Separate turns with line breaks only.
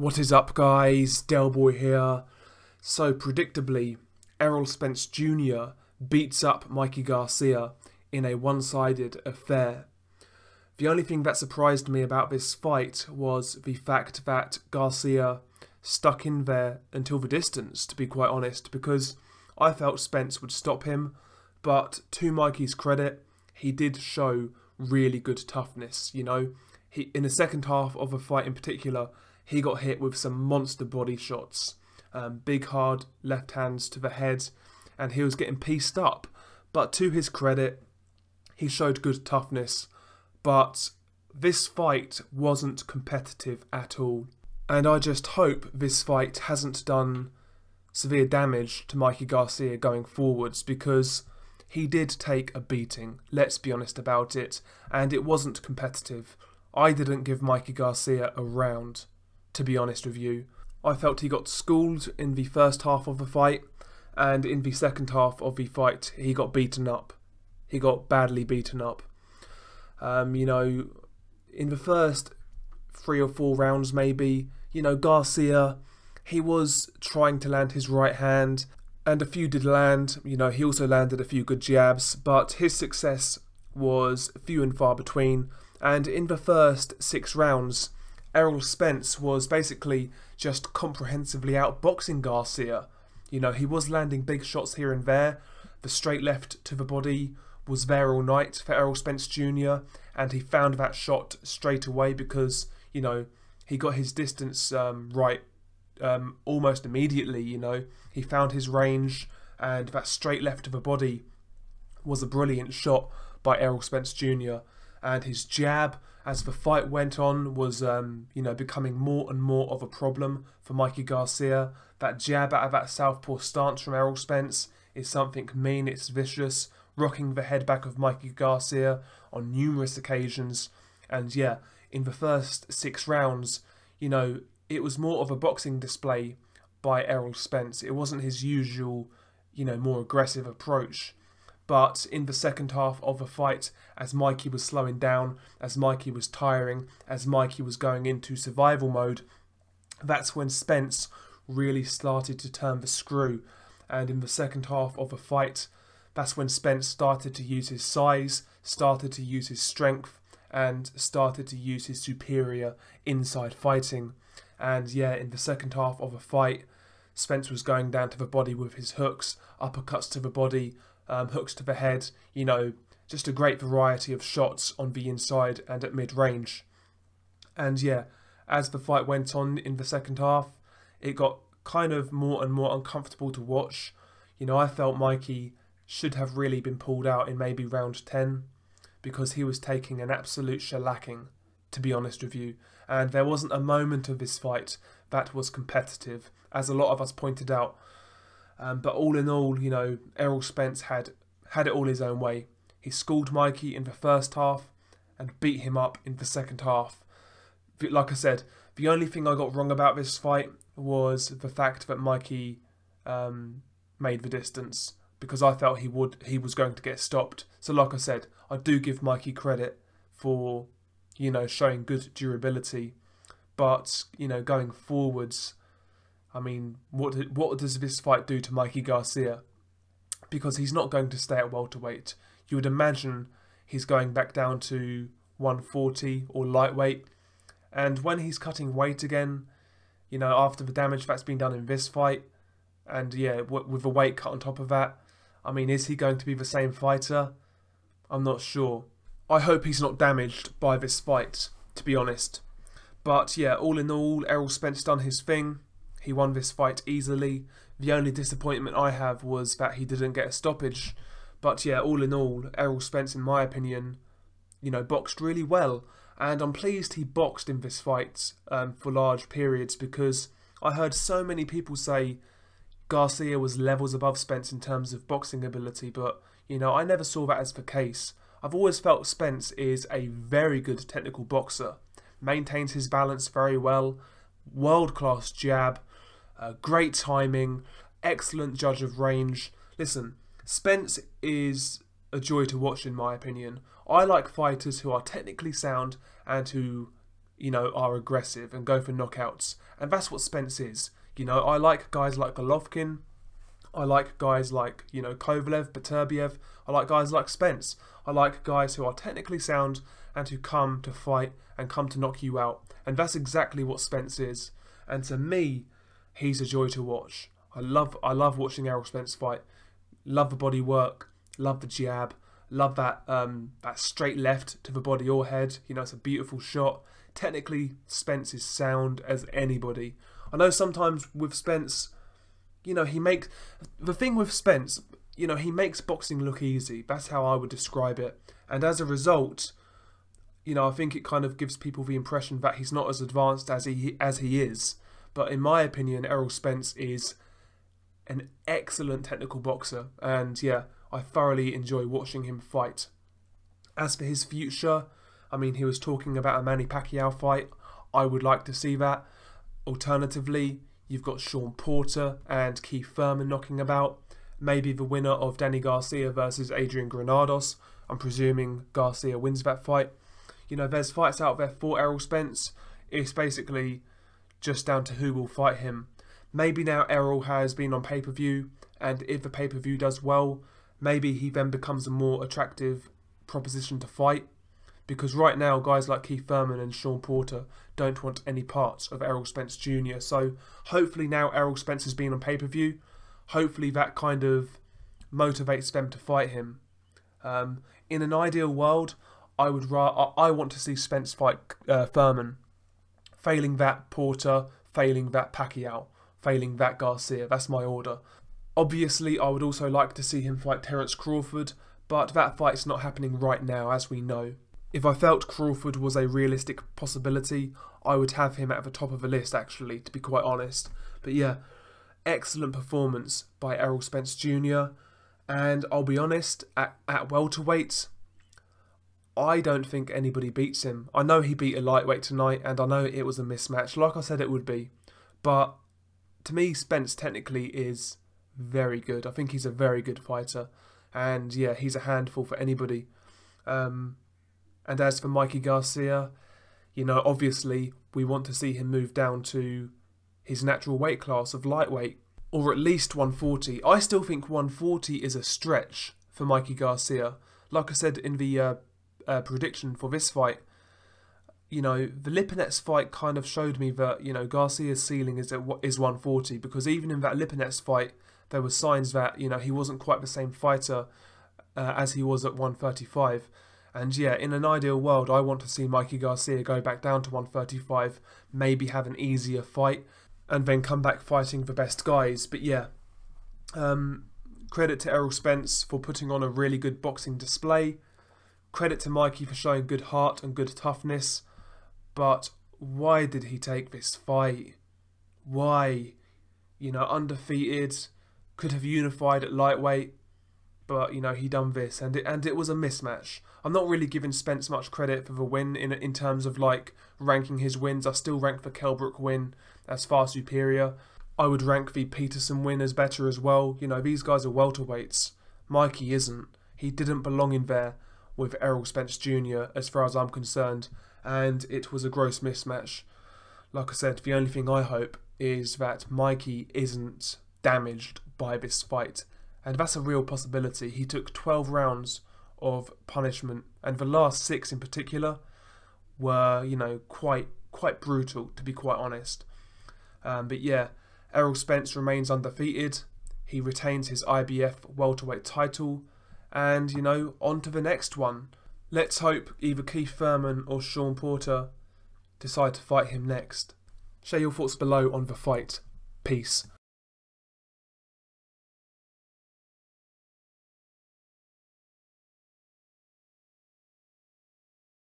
What is up, guys? Delboy here. So predictably, Errol Spence Jr. beats up Mikey Garcia in a one-sided affair. The only thing that surprised me about this fight was the fact that Garcia stuck in there until the distance, to be quite honest, because I felt Spence would stop him, but to Mikey's credit, he did show really good toughness, you know. In the second half of the fight in particular, he got hit with some monster body shots, big hard left hands to the head, and he was getting pieced up. But to his credit, he showed good toughness, but this fight wasn't competitive at all. And I just hope this fight hasn't done severe damage to Mikey Garcia going forwards, because he did take a beating, let's be honest about it, and it wasn't competitive. I didn't give Mikey Garcia a round, to be honest with you. I felt he got schooled in the first half of the fight, and in the second half of the fight he got beaten up. He got badly beaten up. You know, in the first 3 or 4 rounds maybe, you know, Garcia, he was trying to land his right hand, and a few did land. You know, he also landed a few good jabs, but his success was few and far between. And in the first 6 rounds, Errol Spence was basically just comprehensively outboxing Garcia. You know, he was landing big shots here and there. The straight left to the body was there all night for Errol Spence Jr. and he found that shot straight away because, you know, he got his distance right almost immediately, you know. He found his range, and that straight left to the body was a brilliant shot by Errol Spence Jr. And his jab, as the fight went on, was you know, becoming more and more of a problem for Mikey Garcia. That jab out of that southpaw stance from Errol Spence is something mean, it's vicious, rocking the head back of Mikey Garcia on numerous occasions. And yeah, in the first 6 rounds, you know, it was more of a boxing display by Errol Spence. It wasn't his usual, you know, more aggressive approach. But in the second half of the fight, as Mikey was slowing down, as Mikey was tiring, as Mikey was going into survival mode, that's when Spence really started to turn the screw. And in the second half of the fight, that's when Spence started to use his size, started to use his strength, and started to use his superior inside fighting. And yeah, in the second half of the fight, Spence was going down to the body with his hooks, uppercuts to the body, hooks to the head, you know, just a great variety of shots on the inside and at mid-range. And yeah, as the fight went on in the second half, it got kind of more and more uncomfortable to watch. You know, I felt Mikey should have really been pulled out in maybe round 10, because he was taking an absolute shellacking, to be honest with you. And there wasn't a moment of this fight that was competitive, as a lot of us pointed out. But all in all, you know, Errol Spence had it all his own way. He schooled Mikey in the first half and beat him up in the second half. Like I said, the only thing I got wrong about this fight was the fact that Mikey made the distance, because I felt he was going to get stopped. So like I said, I do give Mikey credit for, you know, showing good durability. But, you know, going forwards, I mean, what does this fight do to Mikey Garcia? Because he's not going to stay at welterweight. You would imagine he's going back down to 140 or lightweight. And when he's cutting weight again, you know, after the damage that's been done in this fight, and yeah, with the weight cut on top of that, I mean, is he going to be the same fighter? I'm not sure. I hope he's not damaged by this fight, to be honest. But yeah, all in all, Errol Spence done his thing. He won this fight easily. The only disappointment I have was that he didn't get a stoppage. But yeah, all in all, Errol Spence, in my opinion, you know, boxed really well. And I'm pleased he boxed in this fight for large periods, because I heard so many people say Garcia was levels above Spence in terms of boxing ability. But, you know, I never saw that as the case. I've always felt Spence is a very good technical boxer. Maintains his balance very well. World-class jab. Great timing, excellent judge of range. Listen, Spence is a joy to watch in my opinion. I like fighters who are technically sound and who, are aggressive and go for knockouts. And that's what Spence is. I like guys like Golovkin. I like guys like, Kovalev, Beterbiev. I like guys like Spence. I like guys who are technically sound and who come to fight and come to knock you out. And that's exactly what Spence is. And to me, he's a joy to watch. I love watching Errol Spence fight. Love the body work. Love the jab. Love that straight left to the body or head. It's a beautiful shot. Technically, Spence is sound as anybody. I know sometimes with Spence, he makes boxing look easy. That's how I would describe it. And as a result, I think it kind of gives people the impression that he's not as advanced as he is. But in my opinion, Errol Spence is an excellent technical boxer. And yeah, I thoroughly enjoy watching him fight. As for his future, he was talking about a Manny Pacquiao fight. I would like to see that. Alternatively, you've got Sean Porter and Keith Thurman knocking about. Maybe the winner of Danny Garcia versus Adrian Granados. I'm presuming Garcia wins that fight. There's fights out there for Errol Spence. It's basically just down to who will fight him. Maybe now Errol has been on pay-per-view, and if the pay-per-view does well, maybe he then becomes a more attractive proposition to fight. Because right now, guys like Keith Thurman and Sean Porter don't want any parts of Errol Spence Jr. So hopefully now Errol Spence has been on pay-per-view. Hopefully that kind of motivates them to fight him. In an ideal world, I want to see Spence fight Thurman. Failing that, Porter. Failing that, Pacquiao. Failing that, Garcia. That's my order. Obviously, I would also like to see him fight Terence Crawford, but that fight's not happening right now, as we know. If I felt Crawford was a realistic possibility, I would have him at the top of the list, actually, to be quite honest. But yeah, excellent performance by Errol Spence Jr. And I'll be honest, at welterweight, I don't think anybody beats him. I know he beat a lightweight tonight, and I know it was a mismatch, like I said it would be. But to me, Spence technically is very good. I think he's a very good fighter. And yeah, he's a handful for anybody. And as for Mikey Garcia, obviously we want to see him move down to his natural weight class of lightweight, or at least 140. I still think 140 is a stretch for Mikey Garcia. Like I said in the prediction for this fight, the Lipinets fight kind of showed me that, Garcia's ceiling is 140, because even in that Lipinets fight, there were signs that, he wasn't quite the same fighter as he was at 135. And yeah, in an ideal world, I want to see Mikey Garcia go back down to 135, maybe have an easier fight, and then come back fighting the best guys. But yeah, credit to Errol Spence for putting on a really good boxing display. Credit to Mikey for showing good heart and good toughness. But why did he take this fight? Why? Undefeated, could have unified at lightweight. But, he done this, and it was a mismatch. I'm not really giving Spence much credit for the win in terms of, ranking his wins. I still rank the Kell Brook win as far superior. I would rank the Peterson win as better as well. These guys are welterweights. Mikey isn't. He didn't belong in there with Errol Spence Jr. as far as I'm concerned. And it was a gross mismatch. Like I said, the only thing I hope is that Mikey isn't damaged by this fight. And that's a real possibility. He took 12 rounds of punishment, and the last 6 in particular were, quite brutal, to be quite honest. But yeah, Errol Spence remains undefeated. He retains his IBF welterweight title, and, on to the next one. Let's hope either Keith Thurman or Sean Porter decide to fight him next. Share your thoughts below on the fight. Peace.